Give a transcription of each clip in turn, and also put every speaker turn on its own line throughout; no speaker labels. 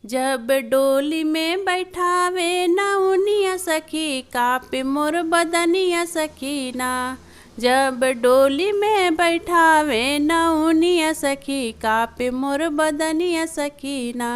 जब डोली में बैठावे नौनिया सखी कापे मोर बदनिया सखीना। जब डोली में बैठावे नौनिया सखी कापे मोर बदनिया सखीना।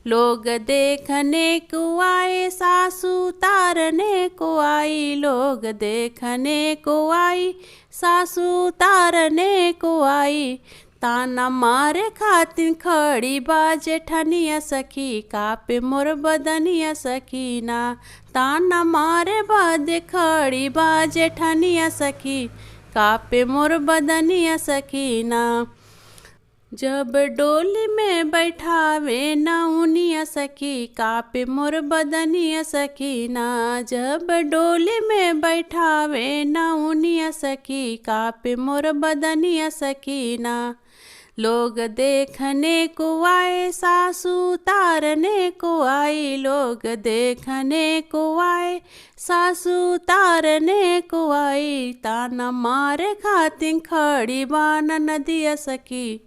लोग देखने को आए सासू तारने को आई, लोग देखने को आई सासू तारने को आई। ताना मारे खातिर खड़ी बाजे ठनिया सखी कापे मोर बदनिया सखीना। ताना मारे बाजे खड़ी बाजे ठनिया सखी कापे मोर बदनिया सखीना। जब डोली में बैठावे नौनिया सखी कापे मोर बदनिया सखीना। जब डोली में बैठावे नौनिया सखी कापे मोर बदनिया सखीना। लोग देखने को आए सासू तारने को आई, लोग देखने को आए सासू तारने को आई। ताना मारे खातिर खड़ी बान नदिया सखी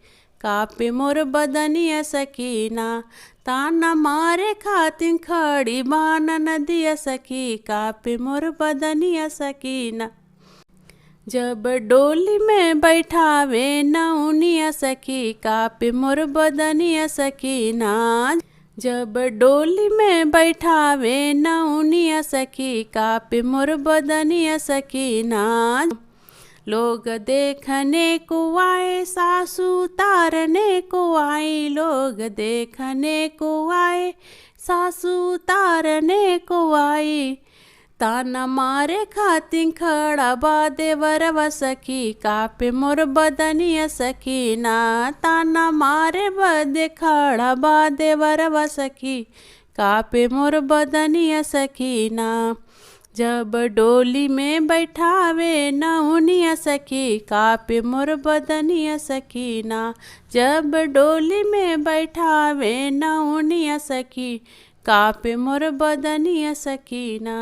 कापे मोर बदनिया सखीना। ताना मारे खातिर खड़ी बान नदिया सखी कापे मोर बदनिया सखीना। जब डोली में बैठावे नौनिया सखी कापे मोर बदनिया सखीना। जब डोली में बैठावे नौनिया सखी कापे मोर बदनिया सखीना। लोग देखने को आए सासू तारने को आई, लोग देखने को आए सासू तारने को आई। ताना मारे खातिर खड़ा बा देवरवा सखी कापे मोर बदनिया सखीना। ताना मारे बदे खड़ा बा देवरवा सखी कापे मोर बदनिया सखीना। जब डोली में बैठावे नौनिया सखी कापे मोर बदनिया सखीना। जब डोली में बैठावे नौनिया सखी कापे मोर बदनिया सखीना।